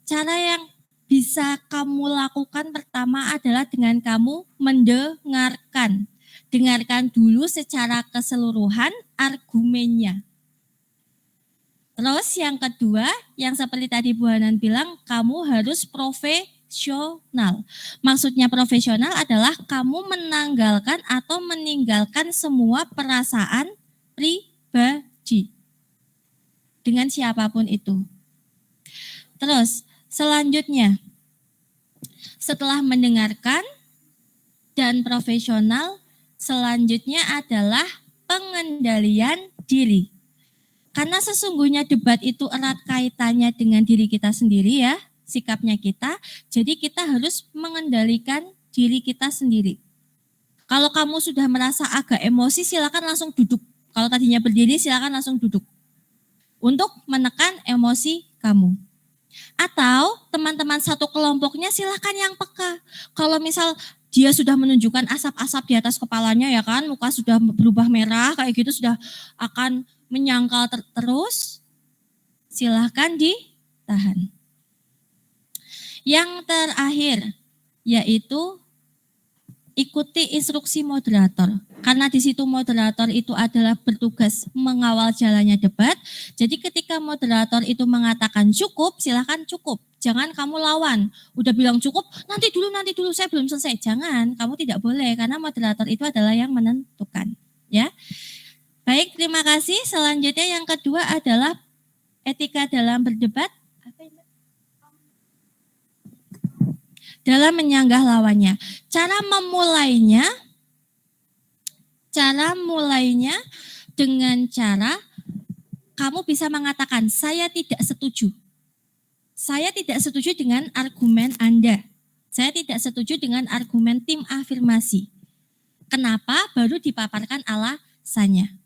Cara yang bisa kamu lakukan pertama adalah dengan kamu mendengarkan. Dengarkan dulu secara keseluruhan argumennya. Terus yang kedua, yang seperti tadi Bu Hanan bilang, kamu harus profesional. Maksudnya profesional adalah kamu menanggalkan atau meninggalkan semua perasaan pribadi dengan siapapun itu. Terus selanjutnya, setelah mendengarkan dan profesional, selanjutnya adalah pengendalian diri. Karena sesungguhnya debat itu erat kaitannya dengan diri kita sendiri ya, sikapnya kita. Jadi kita harus mengendalikan diri kita sendiri. Kalau kamu sudah merasa agak emosi, silakan langsung duduk. Kalau tadinya berdiri, silakan langsung duduk. Untuk menekan emosi kamu. Atau teman-teman satu kelompoknya silakan yang peka. Kalau misal dia sudah menunjukkan asap-asap di atas kepalanya ya kan, muka sudah berubah merah kayak gitu, sudah akan menyangkal terus, silahkan ditahan. Yang terakhir, yaitu ikuti instruksi moderator. Karena di situ moderator itu adalah bertugas mengawal jalannya debat. Jadi ketika moderator itu mengatakan cukup, silahkan cukup. Jangan kamu lawan. Udah bilang cukup, nanti dulu, saya belum selesai. Jangan, kamu tidak boleh. Karena moderator itu adalah yang menentukan. Ya. Baik, terima kasih. Selanjutnya yang kedua adalah etika dalam berdebat. Dalam menyanggah lawannya. Cara mulainya dengan cara kamu bisa mengatakan, saya tidak setuju. Saya tidak setuju dengan argumen Anda. Saya tidak setuju dengan argumen tim afirmasi. Kenapa? Baru dipaparkan alasannya.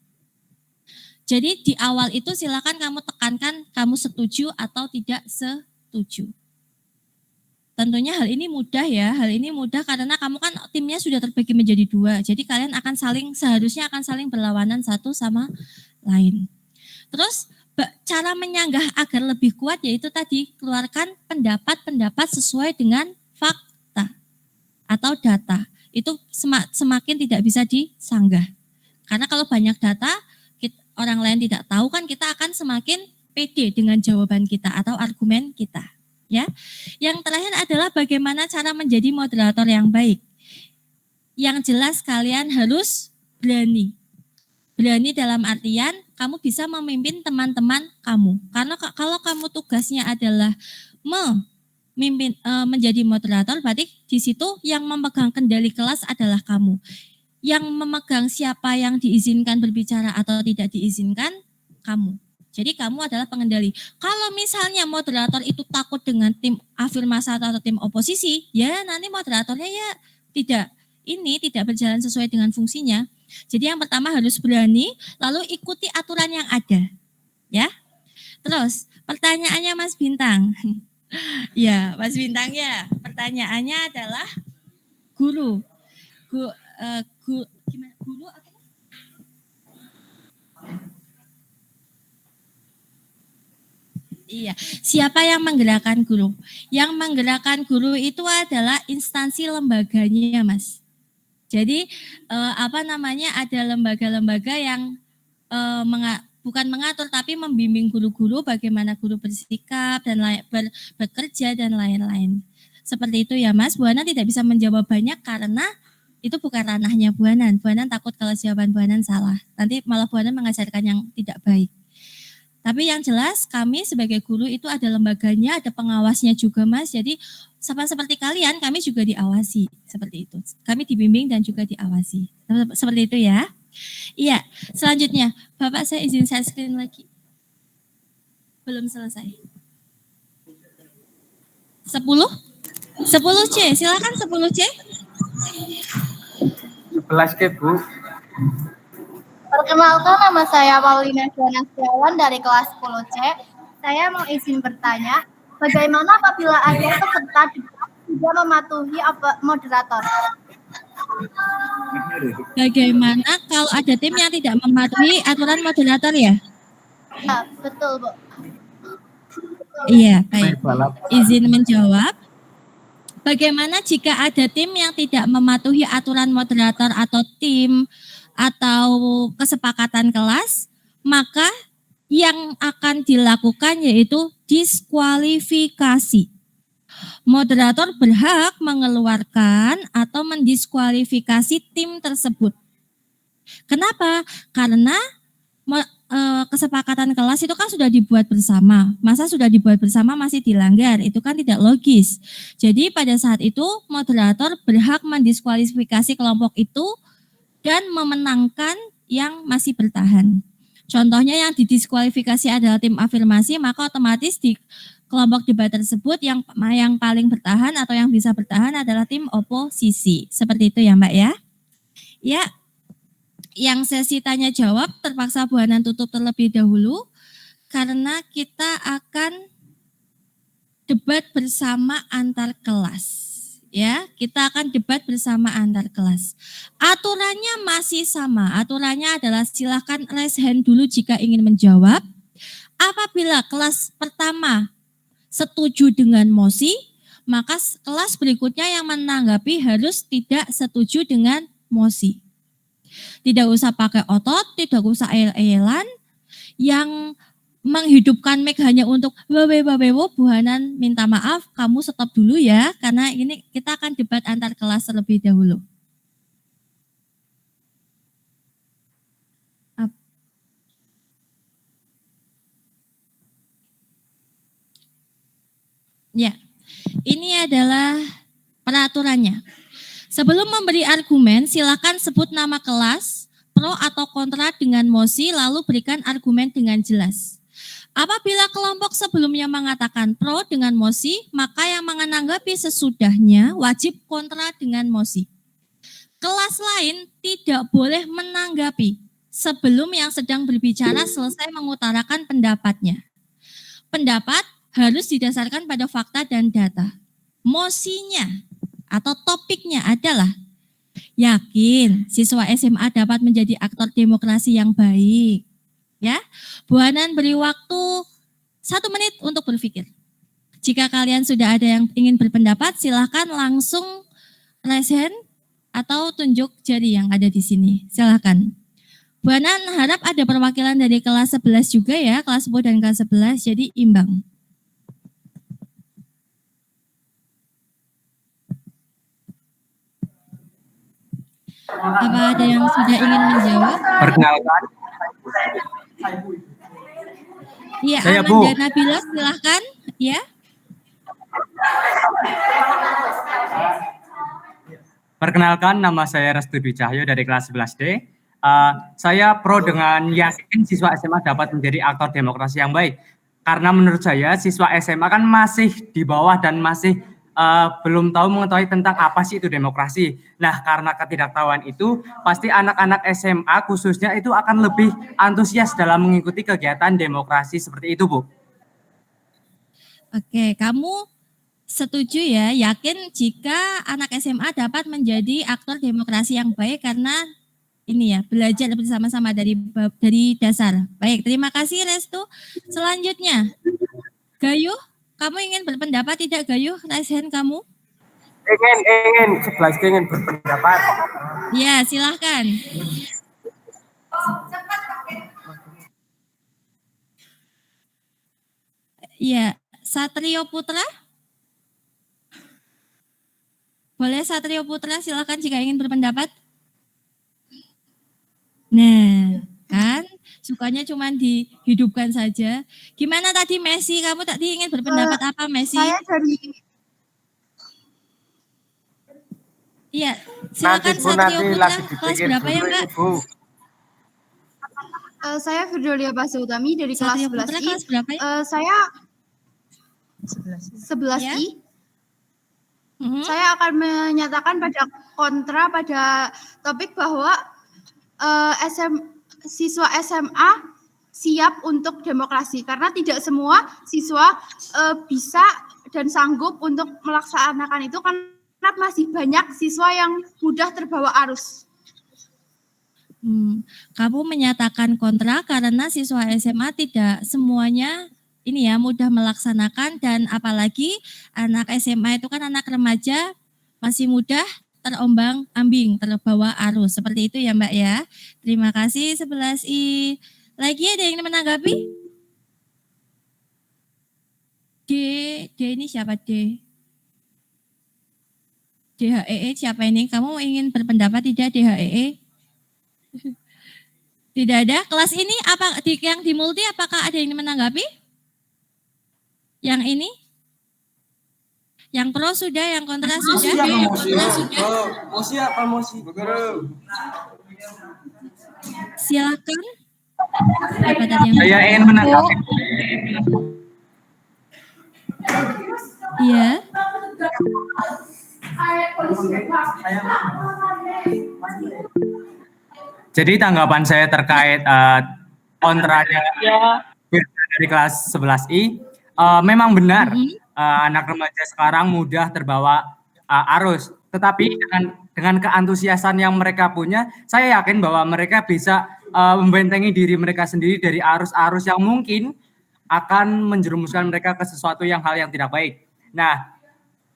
Jadi di awal itu silakan kamu tekankan kamu setuju atau tidak setuju. Tentunya hal ini mudah ya, hal ini mudah karena kamu kan timnya sudah terbagi menjadi dua. Jadi kalian akan seharusnya akan saling berlawanan satu sama lain. Terus cara menyanggah agar lebih kuat yaitu tadi, keluarkan pendapat-pendapat sesuai dengan fakta atau data. Itu semakin tidak bisa disanggah. Karena kalau banyak data, orang lain tidak tahu kan kita akan semakin pede dengan jawaban kita atau argumen kita. Ya, yang terakhir adalah bagaimana cara menjadi moderator yang baik. Yang jelas kalian harus berani. Berani dalam artian kamu bisa memimpin teman-teman kamu. Karena kalau kamu tugasnya adalah menjadi moderator, berarti di situ yang memegang kendali kelas adalah kamu. Yang memegang siapa yang diizinkan berbicara atau tidak diizinkan, kamu. Jadi kamu adalah pengendali. Kalau misalnya moderator itu takut dengan tim afirmasi atau tim oposisi, ya nanti moderatornya ya tidak berjalan sesuai dengan fungsinya. Jadi yang pertama harus berani, lalu ikuti aturan yang ada. Ya. Terus pertanyaannya Mas Bintang. Ya, Mas Bintang ya. Pertanyaannya adalah guru. Guru apa? Iya, siapa yang menggerakkan guru? Yang menggerakkan guru itu adalah instansi lembaganya, Mas. Jadi ada lembaga-lembaga yang bukan mengatur tapi membimbing guru-guru bagaimana guru bersikap dan bekerja dan lain-lain. Seperti itu ya, Mas. Bu Hanan tidak bisa menjawab banyak karena itu bukan ranahnya Bu Hanan. Bu Hanan takut kalau jawaban Bu Hanan salah. Nanti malah Bu Hanan mengajarkan yang tidak baik. Tapi yang jelas kami sebagai guru itu ada lembaganya, ada pengawasnya juga Mas. Jadi sama seperti kalian kami juga diawasi seperti itu. Kami dibimbing dan juga diawasi. Seperti itu ya. Iya, selanjutnya Bapak saya izin share screen lagi. Belum selesai. 10? 10C, silakan 10C. 11 ke Bu. Perkenalkan, nama saya Paulina Joana Setiawan dari kelas 10C. Saya mau izin bertanya, bagaimana apabila ada peserta tidak mematuhi moderator? Bagaimana kalau ada tim yang tidak mematuhi aturan moderator ya? Ya, betul, Bu. Iya, baik. Izin menjawab. Bagaimana jika ada tim yang tidak mematuhi aturan moderator atau tim atau kesepakatan kelas, maka yang akan dilakukan yaitu diskualifikasi. Moderator berhak mengeluarkan atau mendiskualifikasi tim tersebut. Kenapa? Karena kesepakatan kelas itu kan sudah dibuat bersama. Masa sudah dibuat bersama masih dilanggar? Itu kan tidak logis. Jadi pada saat itu moderator berhak mendiskualifikasi kelompok itu dan memenangkan yang masih bertahan. Contohnya yang didiskualifikasi adalah tim afirmasi, maka otomatis di kelompok debat tersebut yang paling bertahan atau yang bisa bertahan adalah tim oposisi. Seperti itu ya Mbak ya. Ya, yang sesi tanya jawab terpaksa Bu Hanan tutup terlebih dahulu karena kita akan debat bersama antar kelas. Ya, kita akan debat bersama antar kelas. Aturannya masih sama. Aturannya adalah silakan raise hand dulu jika ingin menjawab. Apabila kelas pertama setuju dengan mosi, maka kelas berikutnya yang menanggapi harus tidak setuju dengan mosi. Tidak usah pakai otot, tidak usah ayel-ayelan. Yang menghidupkan mic hanya untuk babe-babewo, Bu Hanan minta maaf, kamu stop dulu ya, karena ini kita akan debat antar kelas terlebih dahulu. Ya, ini adalah peraturannya. Sebelum memberi argumen, silakan sebut nama kelas, pro atau kontra dengan mosi, lalu berikan argumen dengan jelas. Apabila kelompok sebelumnya mengatakan pro dengan mosi, maka yang menanggapi sesudahnya wajib kontra dengan mosi. Kelas lain tidak boleh menanggapi sebelum yang sedang berbicara selesai mengutarakan pendapatnya. Pendapat harus didasarkan pada fakta dan data. Mosinya atau topiknya adalah yakin siswa SMA dapat menjadi aktor demokrasi yang baik. Ya, Bu Hanan beri waktu 1 menit untuk berpikir. Jika kalian sudah ada yang ingin berpendapat, silahkan langsung raise hand atau tunjuk jari yang ada di sini. Silahkan. Bu Hanan harap ada perwakilan dari kelas 11 juga ya, kelas 10 dan kelas 11, jadi imbang. Apa ada yang sudah ingin menjawab? Perkenalkan. Iya, Saya, Bu. Amanda Nabila, silahkan. Ya. Perkenalkan, nama saya Restu Dwi Cahyo dari kelas 11D. Saya pro dengan yakin siswa SMA dapat menjadi aktor demokrasi yang baik. Karena menurut saya siswa SMA kan masih di bawah dan masih belum tahu mengetahui tentang apa sih itu demokrasi. Nah, karena ketidaktahuan itu, pasti anak-anak SMA khususnya itu akan lebih antusias dalam mengikuti kegiatan demokrasi seperti itu, Bu. Oke, kamu setuju ya, yakin jika anak SMA dapat menjadi aktor demokrasi yang baik karena ini ya, belajar bersama-sama dari dasar. Baik, terima kasih Restu. Selanjutnya, Gayuh, kamu ingin berpendapat tidak Gayuh? Raise hand kamu. Ingin, 11 ingin berpendapat. Ya, silahkan. Ya, Satrio Putra. Boleh Satrio Putra, silahkan jika ingin berpendapat. Nah, kan Sukanya cuma dihidupkan saja. Gimana tadi Messi? Kamu tadi ingin berpendapat apa Messi? Saya dari Iya, silakan Satrio Putra. Kelas berapa ya Mbak? saya Firdolia Basutami dari kelas Satrio Putra 11I. kelas berapa ya? Saya 11I. Saya akan menyatakan pada kontra pada topik bahwa siswa SMA siap untuk demokrasi karena tidak semua siswa bisa dan sanggup untuk melaksanakan itu karena masih banyak siswa yang mudah terbawa arus. Kamu menyatakan kontra karena siswa SMA tidak semuanya ini ya mudah melaksanakan dan apalagi anak SMA itu kan anak remaja masih mudah terombang-ambing, terbawa arus. Seperti itu ya Mbak ya. Terima kasih 11I. Lagi ada yang menanggapi? D ini siapa D? DHEE siapa ini? Kamu ingin berpendapat tidak DHEE? Tidak ada. Kelas ini apa yang di multi apakah ada yang menanggapi? Yang ini? Yang pro sudah, yang kontra sudah, yang kontra sudah. Mosi apa mosi? Silakan. Apa tadi yang Saya ingin menanggapi. Iya. Jadi tanggapan saya terkait kontranya dari kelas 11I, memang benar anak remaja sekarang mudah terbawa arus. Tetapi dengan keantusiasan yang mereka punya, saya yakin bahwa mereka bisa membentengi diri mereka sendiri dari arus-arus yang mungkin akan menjerumuskan mereka ke sesuatu hal yang tidak baik. Nah,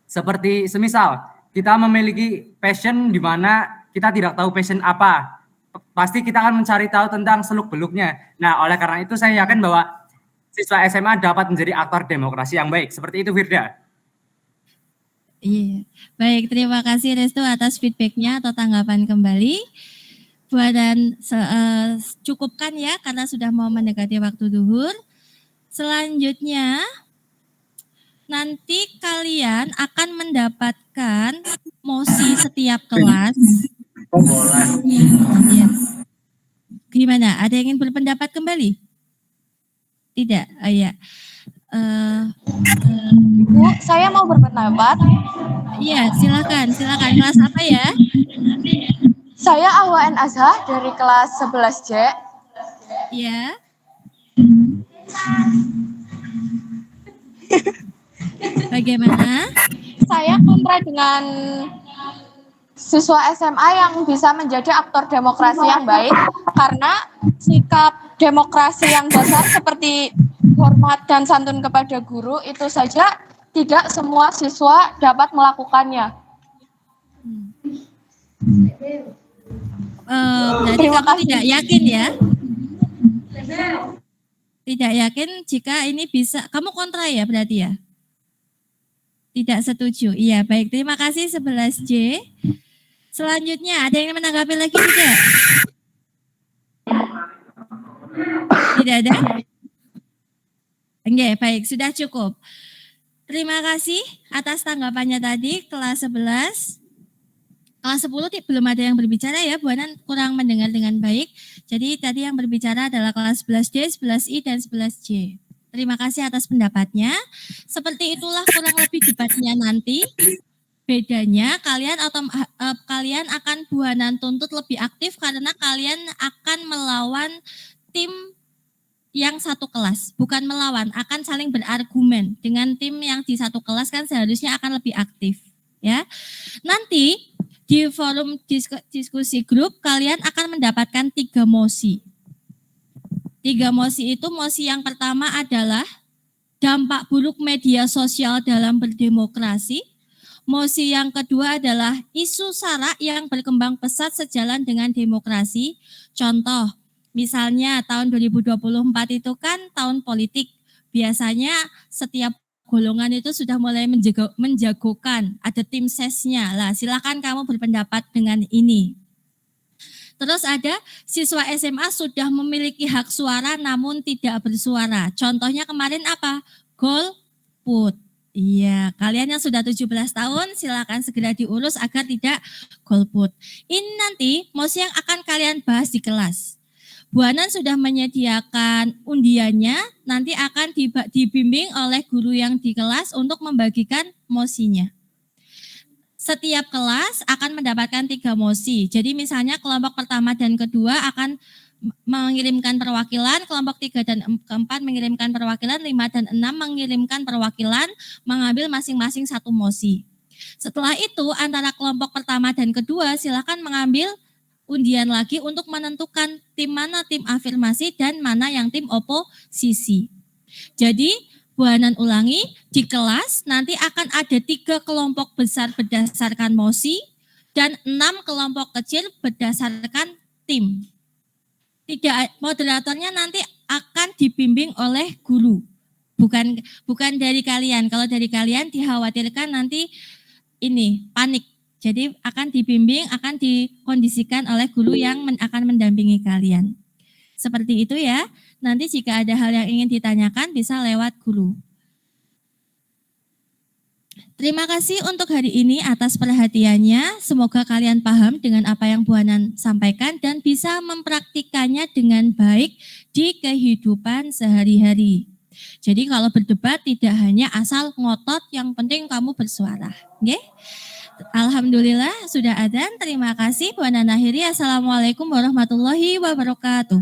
seperti semisal kita memiliki passion di mana kita tidak tahu passion apa, pasti kita akan mencari tahu tentang seluk-beluknya. Nah, oleh karena itu saya yakin bahwa siswa SMA dapat menjadi aktor demokrasi yang baik. Seperti itu, Firda. Iya, baik. Terima kasih Restu atas feedbacknya atau tanggapan kembali. Dan cukupkan ya karena sudah mau mendekati waktu zuhur. Selanjutnya, nanti kalian akan mendapatkan mosi setiap kelas. Gimana? Ada yang ingin berpendapat kembali? Tidak. Oh ya. Bu, saya mau berpendapat. Iya, silakan. Kelas apa ya? Saya Ahwa N. Azhar dari kelas 11C. Iya. Bagaimana? Saya kontra dengan siswa SMA yang bisa menjadi aktor demokrasi yang baik karena sikap demokrasi yang dasar seperti hormat dan santun kepada guru itu saja tidak semua siswa dapat melakukannya. Berarti kamu tidak yakin ya? Tidak yakin jika ini bisa, kamu kontra ya berarti ya? Tidak setuju. Iya, baik. Terima kasih 11J. Selanjutnya, ada yang menanggapi lagi tidak? Tidak ada? Enggak, baik. Sudah cukup. Terima kasih atas tanggapannya tadi, kelas 11. Kelas 10 belum ada yang berbicara ya, Bu Anan kurang mendengar dengan baik. Jadi tadi yang berbicara adalah kelas 11D, 11I, dan 11J. Terima kasih atas pendapatnya. Seperti itulah kurang lebih debatnya nanti. Bedanya kalian akan Bu Hanan tuntut lebih aktif karena kalian akan melawan tim yang satu kelas. Bukan melawan, akan saling berargumen. Dengan tim yang di satu kelas kan seharusnya akan lebih aktif. Ya, nanti di forum diskusi grup kalian akan mendapatkan 3 mosi. 3 mosi itu, mosi yang pertama adalah dampak buruk media sosial dalam berdemokrasi. Mosi yang kedua adalah isu SARA yang berkembang pesat sejalan dengan demokrasi. Contoh, misalnya tahun 2024 itu kan tahun politik. Biasanya setiap golongan itu sudah mulai menjagokan, ada tim sesnya. Lah, silakan kamu berpendapat dengan ini. Terus ada siswa SMA sudah memiliki hak suara namun tidak bersuara. Contohnya kemarin apa? Golput. Iya, kalian yang sudah 17 tahun silakan segera diurus agar tidak golput. Ini nanti mosi yang akan kalian bahas di kelas. Bu Anan sudah menyediakan undiannya, nanti akan dibimbing oleh guru yang di kelas untuk membagikan mosinya. Setiap kelas akan mendapatkan 3 mosi. Jadi misalnya kelompok pertama dan kedua akan mengirimkan perwakilan, kelompok 3 dan 4 mengirimkan perwakilan, 5 dan 6 mengirimkan perwakilan, mengambil masing-masing 1 mosi. Setelah itu antara kelompok pertama dan kedua silakan mengambil undian lagi untuk menentukan tim mana tim afirmasi dan mana yang tim oposisi. Jadi Bu Hanan ulangi, di kelas nanti akan ada 3 kelompok besar berdasarkan mosi dan 6 kelompok kecil berdasarkan tim. Tidak, moderatornya nanti akan dibimbing oleh guru, bukan dari kalian. Kalau dari kalian dikhawatirkan nanti ini panik. Jadi akan dibimbing, akan dikondisikan oleh guru yang akan mendampingi kalian. Seperti itu ya. Nanti jika ada hal yang ingin ditanyakan bisa lewat guru. Terima kasih untuk hari ini atas perhatiannya. Semoga kalian paham dengan apa yang Bu Hanan sampaikan dan bisa mempraktikannya dengan baik di kehidupan sehari-hari. Jadi kalau berdebat tidak hanya asal ngotot, yang penting kamu bersuara. Okay? Alhamdulillah sudah adzan. Terima kasih. Bu Hanan akhiri. Assalamualaikum warahmatullahi wabarakatuh.